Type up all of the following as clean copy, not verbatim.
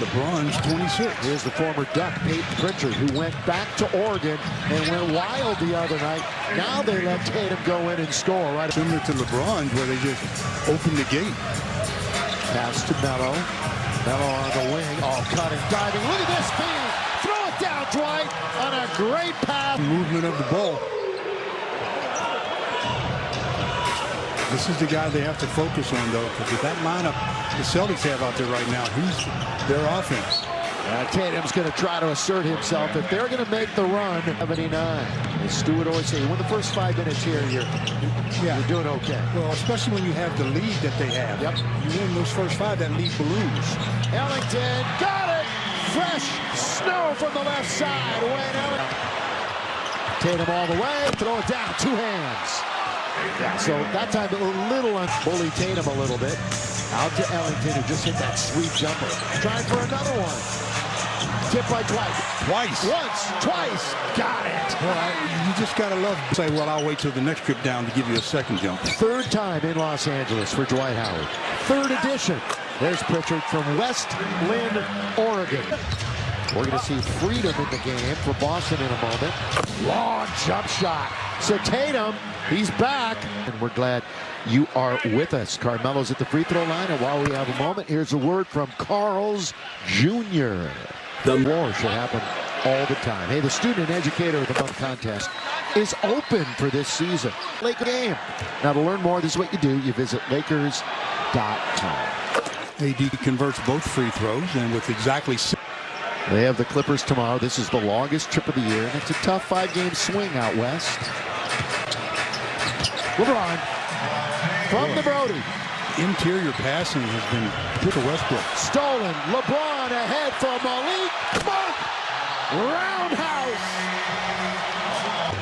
LeBron's 26. Here's the former Duck, Peyton Pritchard, who went back to Oregon and went wild the other night. Now they let Tatum go in and score. Right, similar to LeBron's, where they just open the gate. Pass to Melo. Melo on the wing. Oh, cutting, diving. Look at this feed. Throw it down, Dwight, on a great pass. Movement of the ball. This is the guy they have to focus on, though, because that lineup the Celtics have out there right now, he's their offense. Tatum's going to try to assert himself. If they're going to make the run, 79. As Stewart always say, you win the first 5 minutes here, you're doing okay. Well, especially when you have the lead that they have. Yep. You win those first 5, that lead balloons. Ellington got it. Fresh snow from the left side. Tatum all the way. Throw it down. 2 hands. Yeah, so that time a little bully Tatum a little bit. Out to Ellington, who just hit that sweet jumper. Trying for another one. Tip by Dwight. Twice. Once, twice. Got it. Well, you just got to love to say, well, I'll wait till the next trip down to give you a second jump. 3rd time in Los Angeles for Dwight Howard. 3rd edition. There's Pritchard from West Lynn, Oregon. We're going to see freedom in the game for Boston in a moment. Long jump shot. So Tatum, he's back. And we're glad you are with us. Carmelo's at the free throw line. And while we have a moment, here's a word from Carl's Jr. The war should happen all the time. Hey, the Student and Educator of the Month contest is open for this season. Laker game. Now, to learn more, this is what you do. You visit Lakers.com. AD converts both free throws, and with exactly 6. They have the Clippers tomorrow. This is the longest trip of the year, and it's a tough 5-game swing out west. LeBron from the Brody. Interior passing has been good for Westbrook. Stolen. LeBron ahead for Malik Monk. Roundhouse.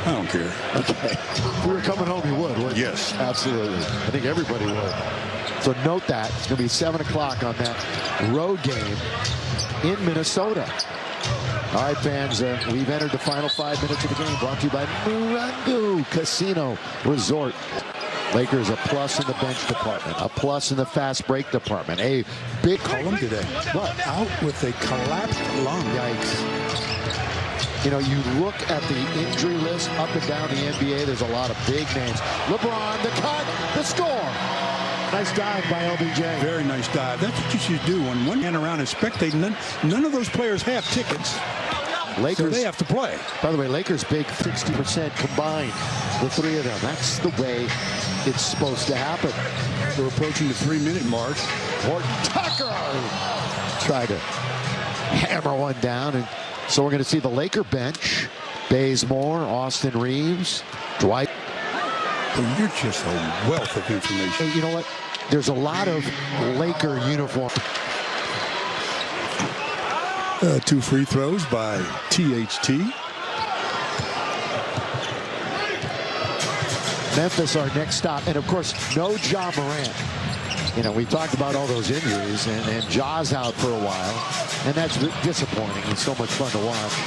I don't care. Okay. If we were coming home, you would, wouldn't you? Yes. Absolutely. I think everybody would. So note that. It's going to be 7 o'clock on that road game in Minnesota. All right, fans, we've entered the final 5 minutes of the game, brought to you by Morongo Casino Resort. Lakers a plus in the bench department, a plus in the fast break department. A big column today. What? Out with a collapsed lung. Yikes. You know, you look at the injury list up and down the NBA, there's a lot of big names. LeBron, the cut, the score. Nice dive by LBJ. Very nice dive. That's what you should do. When one man around and spectate, none of those players have tickets. Lakers, so they have to play. By the way, Lakers big 60% combined, the 3 of them. That's the way it's supposed to happen. We're approaching the 3-minute mark. Horton Tucker tried to hammer one down, and so we're going to see the Laker bench. Bazemore, Austin Reeves, Dwight. Well, you're just a wealth of information. Hey, you know what? There's a lot of Laker uniforms. 2 free throws by THT. Memphis, our next stop. And, of course, no Ja Morant. You know, we talked about all those injuries, and Ja's out for a while. And that's disappointing. It's so much fun to watch.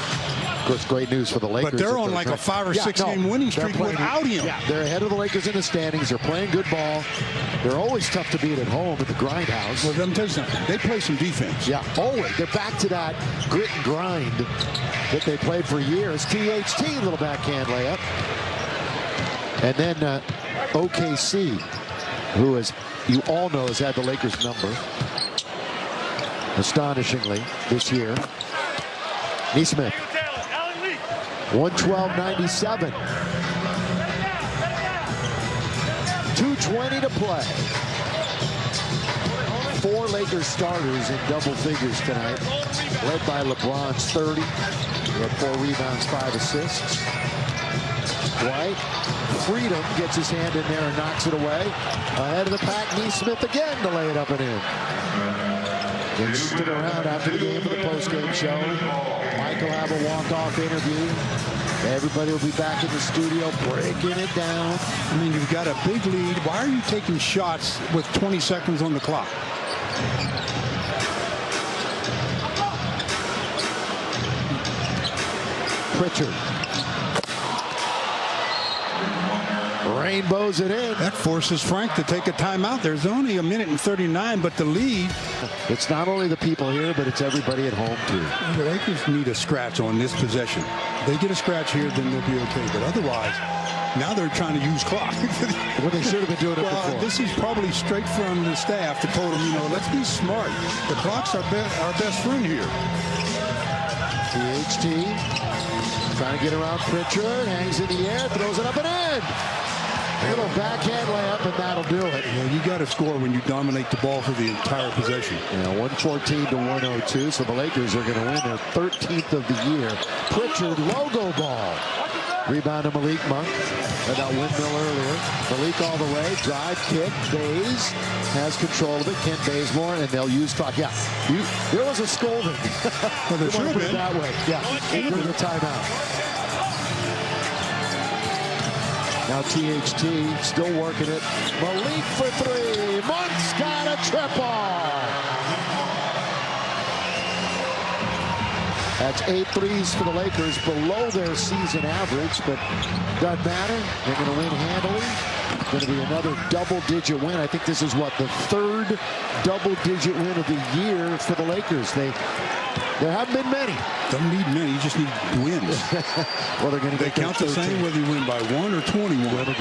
Of course, great news for the Lakers. But they're on like a 5 or 6 game winning streak without him. Yeah, they're ahead of the Lakers in the standings. They're playing good ball. They're always tough to beat at home at the Grindhouse. Well, let me tell you something. They play some defense. Yeah, always. They're back to that grit and grind that they played for years. THT, little backhand layup. And then OKC, who, as you all know, has had the Lakers number, astonishingly, this year. Neesmith. 112.97. 2:20 to play. 4 Lakers starters in double figures tonight, led by LeBron's 30. He had 4 rebounds, 5 assists. Dwight, freedom, gets his hand in there and knocks it away. Ahead of the pack, Neesmith again to lay it up and in. Then stood around after the game for the post-game show. Mike will have a walk-off interview. Everybody will be back in the studio breaking it down. I mean, you've got a big lead. Why are you taking shots with 20 seconds on the clock? Pritchard. rainbows it in. That forces Frank to take a timeout. There's only 1:39, but the lead. It's not only the people here, but it's everybody at home, too. The Lakers need a scratch on this possession. They get a scratch here, then they'll be okay. But otherwise, now they're trying to use clock. Well, they should have been doing it Well, before. this is probably straight from the staff that told them, let's be smart. The clock's our best friend here. THT trying to get around Pritchard, hangs in the air, throws it up and in. A little backhand layup, and that'll do it. You got to score when you dominate the ball for the entire possession. 114 to 102, so the Lakers are going to win their 13th of the year. Pritchard, logo ball. Rebound to Malik Monk. Had that windmill earlier. Malik all the way. Drive, kick. Bays has control of it. Kent Bazemore, and they'll use clock. Yeah, there was a scolding. Well, there should have been. That way. Yeah, during the timeout. Now THT still working it. Malik for three. Monk's got a triple. That's 8 threes for the Lakers, below their season average, but doesn't matter. They're going to win handily. Going to be another double-digit win. I think this is the third double-digit win of the year for the Lakers. There haven't been many. Don't need many. You just need wins. Well, they're going to They count the same whether you win by 1 or 21.